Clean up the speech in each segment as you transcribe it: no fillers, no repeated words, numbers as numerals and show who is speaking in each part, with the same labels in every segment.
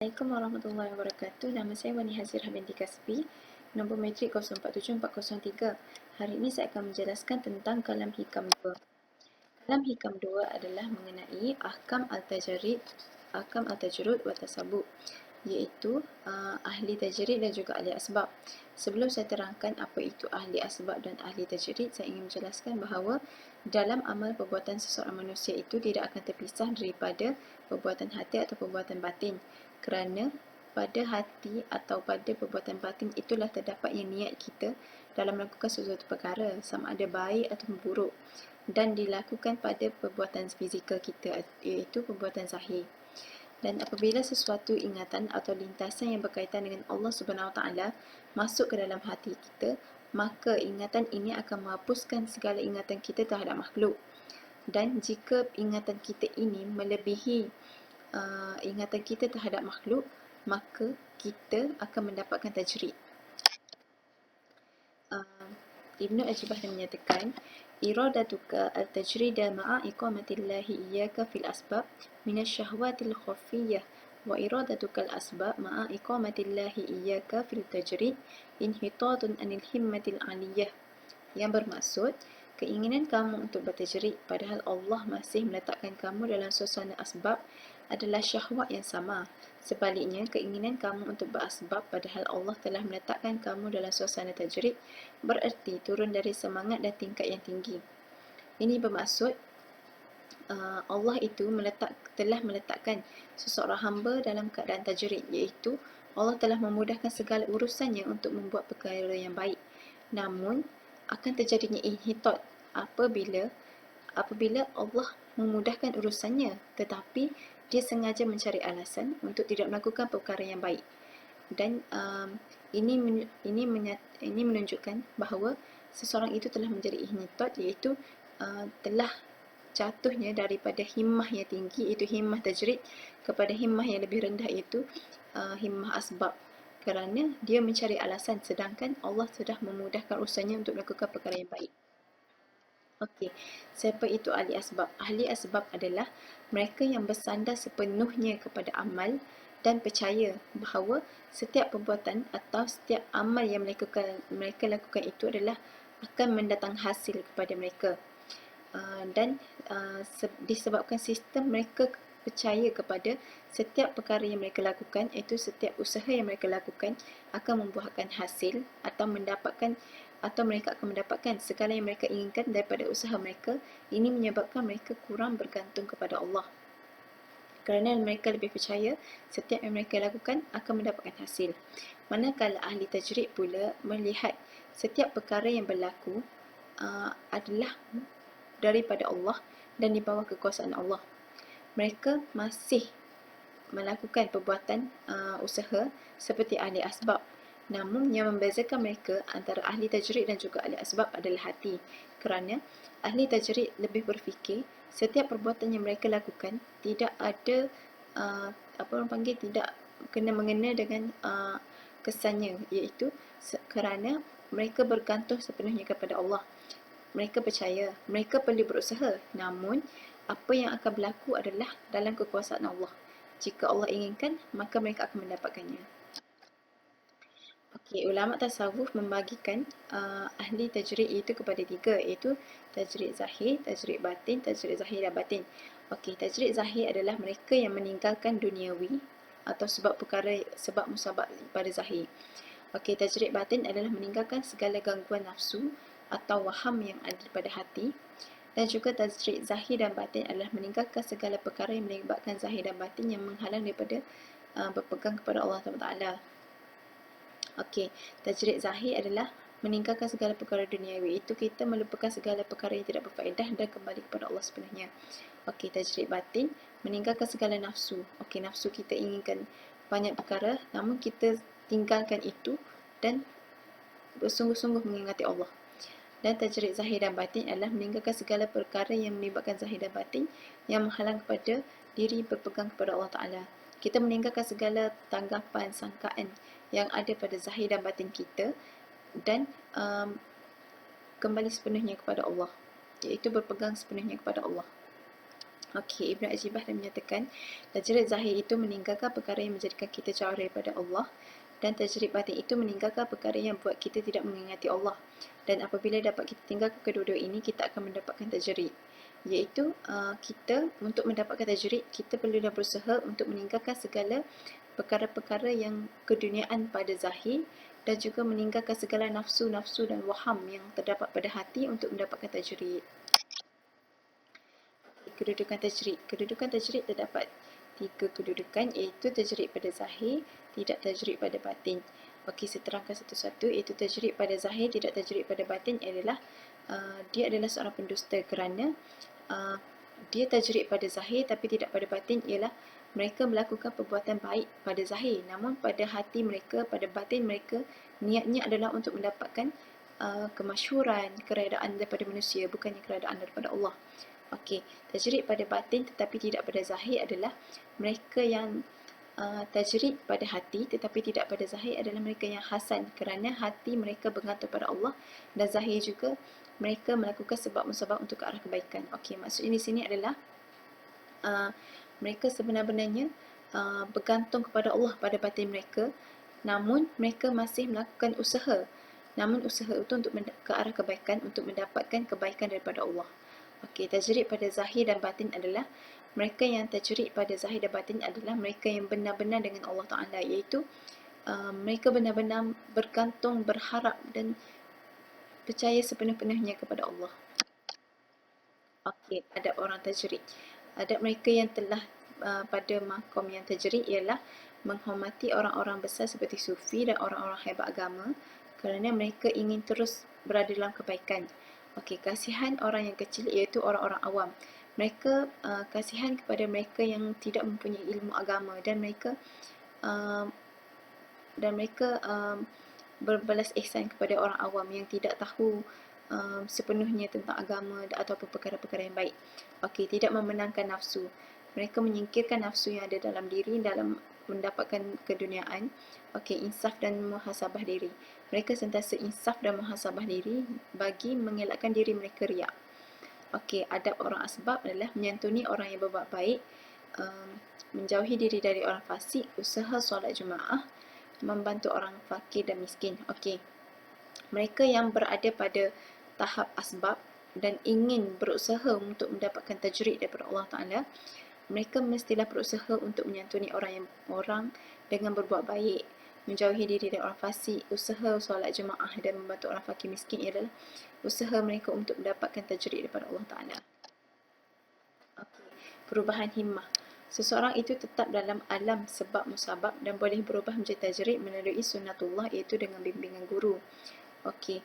Speaker 1: Assalamualaikum warahmatullahi wabarakatuh. Nama saya Wani Hazirah binti Kasbi, nombor matrik 047403. Hari ini saya akan menjelaskan tentang kalam hikam 2. Kalam hikam 2 adalah mengenai ahkam al-tajrud wa tasabbuh, iaitu ahli tajrid dan juga ahli asbab. Sebelum saya terangkan apa itu ahli asbab dan ahli tajrid, saya ingin menjelaskan bahawa dalam amal perbuatan seseorang manusia itu tidak akan terpisah daripada perbuatan hati atau perbuatan batin, kerana pada hati atau pada perbuatan batin itulah terdapat yang niat kita dalam melakukan sesuatu perkara, sama ada baik atau buruk, dan dilakukan pada perbuatan fizikal kita, iaitu perbuatan zahir. Dan apabila sesuatu ingatan atau lintasan yang berkaitan dengan Allah Subhanahu Wa Taala masuk ke dalam hati kita, maka ingatan ini akan menghapuskan segala ingatan kita terhadap makhluk. Dan jika ingatan kita ini melebihi ingatan kita terhadap makhluk, maka kita akan mendapatkan tajrid. Ibnu Ajibah menyatakan, iradatuka al-tajrida ma'a iqamatillahi iyyaka fil asbab minasyahwatil khafiyyah wa iradatuka al-asbab ma'a iqamatillahi iyyaka fil tajrid inhitatun anil himmatil aliyah. Yang bermaksud, keinginan kamu untuk bertajrid padahal Allah masih meletakkan kamu dalam suasana asbab adalah syahwat yang sama. Sebaliknya, keinginan kamu untuk berasbab padahal Allah telah meletakkan kamu dalam suasana tajrid bererti turun dari semangat dan tingkat yang tinggi. Ini bermaksud Allah itu telah meletakkan seseorang hamba dalam keadaan tajrid, iaitu Allah telah memudahkan segala urusannya untuk membuat perkara yang baik. Namun akan terjadinya inhitat apabila Allah memudahkan urusannya tetapi dia sengaja mencari alasan untuk tidak melakukan perkara yang baik. Dan ini menunjukkan bahawa seseorang itu telah menjadi inhitat, iaitu telah jatuhnya daripada himmah yang tinggi, iaitu himmah tajrid, kepada himmah yang lebih rendah, iaitu himmah asbab, kerana dia mencari alasan sedangkan Allah sudah memudahkan urusannya untuk melakukan perkara yang baik. Okey, siapa itu ahli asbab? Ahli asbab adalah mereka yang bersandar sepenuhnya kepada amal dan percaya bahawa setiap perbuatan atau setiap amal yang mereka lakukan itu adalah akan mendatang hasil kepada mereka. Disebabkan sistem mereka percaya kepada setiap perkara yang mereka lakukan, iaitu setiap usaha yang mereka lakukan akan membuahkan hasil atau mereka akan mendapatkan segala yang mereka inginkan daripada usaha mereka. Ini menyebabkan mereka kurang bergantung kepada Allah, kerana mereka lebih percaya setiap yang mereka lakukan akan mendapatkan hasil. Manakala ahli tajrid pula melihat setiap perkara yang berlaku adalah daripada Allah dan di bawah kekuasaan Allah. Mereka masih melakukan perbuatan usaha seperti ahli asbab. Namun yang membezakan mereka antara ahli tajrid dan juga ahli asbab adalah hati. Kerana ahli tajrid lebih berfikir setiap perbuatan yang mereka lakukan tidak ada tidak kena mengena dengan kesannya, iaitu kerana mereka bergantung sepenuhnya kepada Allah. Mereka percaya, mereka perlu berusaha, namun apa yang akan berlaku adalah dalam kekuasaan Allah. Jika Allah inginkan, maka mereka akan mendapatkannya. Okey, ulama tasawuf membagikan ahli tajrid itu kepada tiga, iaitu tajrid zahir, tajrid batin, tajrid zahir dan batin. Okey, tajrid zahir adalah mereka yang meninggalkan duniawi atau sebab musabab pada zahir. Okey, tajrid batin adalah meninggalkan segala gangguan nafsu atau waham yang ada pada hati. Dan juga tajrid zahir dan batin adalah meninggalkan segala perkara yang melibatkan zahir dan batin yang menghalang daripada berpegang kepada Allah Taala. Okey, tajrid zahir adalah meninggalkan segala perkara duniawi, itu kita melupakan segala perkara yang tidak berfaedah dan kembali kepada Allah sepenuhnya. Okey, tajrid batin meninggalkan segala nafsu. Okey, nafsu kita inginkan banyak perkara, namun kita tinggalkan itu dan bersungguh-sungguh mengingati Allah. Dan tajrid zahir dan batin adalah meninggalkan segala perkara yang melibatkan zahir dan batin yang menghalang kepada diri berpegang kepada Allah Ta'ala. Kita meninggalkan segala tanggapan, sangkaan yang ada pada zahir dan batin kita dan kembali sepenuhnya kepada Allah, iaitu berpegang sepenuhnya kepada Allah. Okey, Ibn Ajibah dah menyatakan tajrid zahir itu meninggalkan perkara yang menjadikan kita jauh daripada Allah, dan tajrid batin itu meninggalkan perkara yang buat kita tidak mengingati Allah. Dan apabila dapat kita tinggalkan kedua-dua ini, kita akan mendapatkan tajrid. Iaitu kita untuk mendapatkan tajrid, kita perlu dah berusaha untuk meninggalkan segala perkara-perkara yang keduniaan pada zahir, dan juga meninggalkan segala nafsu-nafsu dan waham yang terdapat pada hati untuk mendapatkan tajrid. Kedudukan tajrid. Kedudukan tajrid terdapat 3 kedudukan, iaitu tajrid pada zahir, tidak tajrid pada batin. Okey, saya terangkan satu-satu. Iaitu tajrid pada zahir, tidak tajrid pada batin adalah dia adalah seorang pendusta kerana dia tajrid pada zahir tapi tidak pada batin, ialah mereka melakukan perbuatan baik pada zahir, namun pada hati mereka, pada batin mereka, niatnya adalah untuk mendapatkan kemasyhuran, keredaan daripada manusia, bukannya keredaan daripada Allah. Okey, tajrid pada batin tetapi tidak pada zahir adalah mereka yang tajrid pada hati tetapi tidak pada zahir adalah mereka yang hasan, kerana hati mereka bergantung pada Allah, dan zahir juga mereka melakukan sebab-musabab untuk ke arah kebaikan. Okey, maksudnya di sini adalah mereka sebenar-benarnya bergantung kepada Allah pada batin mereka, namun mereka masih melakukan usaha. Namun usaha itu untuk ke arah kebaikan, untuk mendapatkan kebaikan daripada Allah. Okey, tajrid pada zahir dan batin adalah mereka yang tajrid pada zahir dan batin adalah mereka yang benar-benar dengan Allah Ta'ala, iaitu mereka benar-benar bergantung, berharap dan percaya sepenuh-penuhnya kepada Allah. Okey, adab orang tajrid. Adab mereka yang telah pada makom yang tajrid ialah menghormati orang-orang besar seperti sufi dan orang-orang hebat agama, kerana mereka ingin terus berada dalam kebaikan. Okey, kasihan orang yang kecil iaitu orang-orang awam. Mereka kasihan kepada mereka yang tidak mempunyai ilmu agama, dan mereka berbalas ihsan kepada orang awam yang tidak tahu sepenuhnya tentang agama ataupun perkara-perkara yang baik. Okey, tidak memenangkan nafsu. Mereka menyingkirkan nafsu yang ada dalam diri dalam mendapatkan keduniaan. Okey, insaf dan muhasabah diri. Mereka sentiasa insaf dan muhasabah diri bagi mengelakkan diri mereka riak. Okey, adab orang asbab adalah menyantuni orang yang berbuat baik, menjauhi diri dari orang fasik, usaha solat Jumaat, membantu orang fakir dan miskin. Okey, mereka yang berada pada tahap asbab dan ingin berusaha untuk mendapatkan tajrid daripada Allah Ta'ala, mereka mestilah berusaha untuk menyantuni orang dengan berbuat baik, menjauhi diri dari orang fasik, usaha solat jemaah dan membantu orang fakir miskin adalah usaha mereka untuk mendapatkan tajrid daripada Allah Ta'ala. Okay. Perubahan himmah. Seseorang itu tetap dalam alam sebab musabab dan boleh berubah menjadi tajrid melalui sunnatullah, iaitu dengan bimbingan guru. Okey,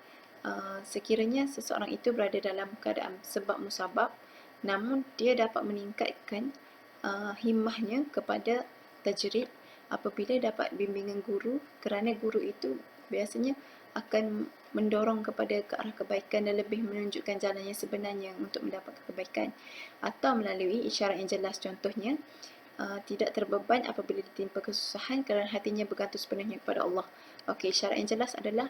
Speaker 1: sekiranya seseorang itu berada dalam keadaan sebab musabab, namun dia dapat meningkatkan himmahnya kepada tajrid apabila dapat bimbingan guru, kerana guru itu biasanya akan mendorong kepada ke arah kebaikan dan lebih menunjukkan jalan yang sebenarnya untuk mendapatkan kebaikan, atau melalui isyarat yang jelas. Contohnya, tidak terbeban apabila ditimpa kesusahan kerana hatinya bergantung sepenuhnya kepada Allah. Okey, syarat yang jelas adalah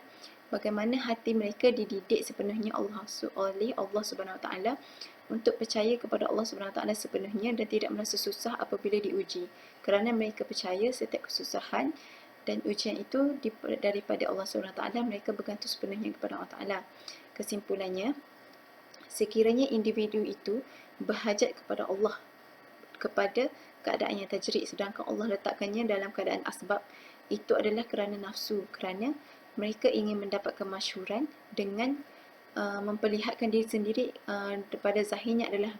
Speaker 1: bagaimana hati mereka dididik sepenuhnya oleh Allah Subhanahu Wa Taala untuk percaya kepada Allah Subhanahu Wa Taala sepenuhnya dan tidak merasa susah apabila diuji, kerana mereka percaya setiap kesusahan dan ujian itu daripada Allah Subhanahu Wa Taala, mereka bergantung sepenuhnya kepada Allah Taala. Kesimpulannya, sekiranya individu itu berhajat kepada Allah, kepada keadaan yang tajrid, sedangkan Allah letakkannya dalam keadaan asbab, itu adalah kerana nafsu, kerana mereka ingin mendapat kemasyhuran dengan memperlihatkan diri sendiri pada zahirnya adalah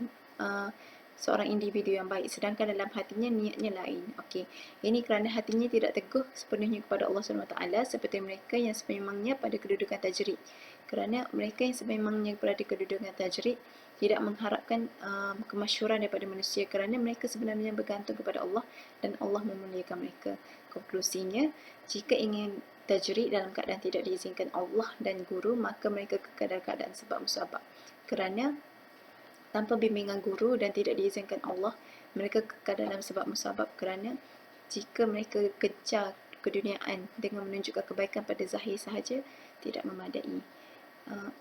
Speaker 1: seorang individu yang baik, sedangkan dalam hatinya niatnya lain. Okey, ini kerana hatinya tidak teguh sepenuhnya kepada Allah SWT, seperti mereka yang sememangnya pada kedudukan tajrid. Kerana mereka yang sememangnya berada kedudukan tajrid tidak mengharapkan kemasyhuran daripada manusia, kerana mereka sebenarnya bergantung kepada Allah dan Allah memuliakan mereka. Konklusinya, jika ingin tajrid dalam keadaan tidak diizinkan Allah dan guru, maka mereka kekal dalam keadaan sebab musabab. Kerana tanpa bimbingan guru dan tidak diizinkan Allah, mereka kekal dalam sebab musabab, kerana jika mereka kejar keduniaan dengan menunjukkan kebaikan pada zahir sahaja, tidak memadai.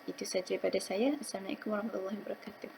Speaker 1: Itu saja daripada saya. Assalamualaikum warahmatullahi wabarakatuh.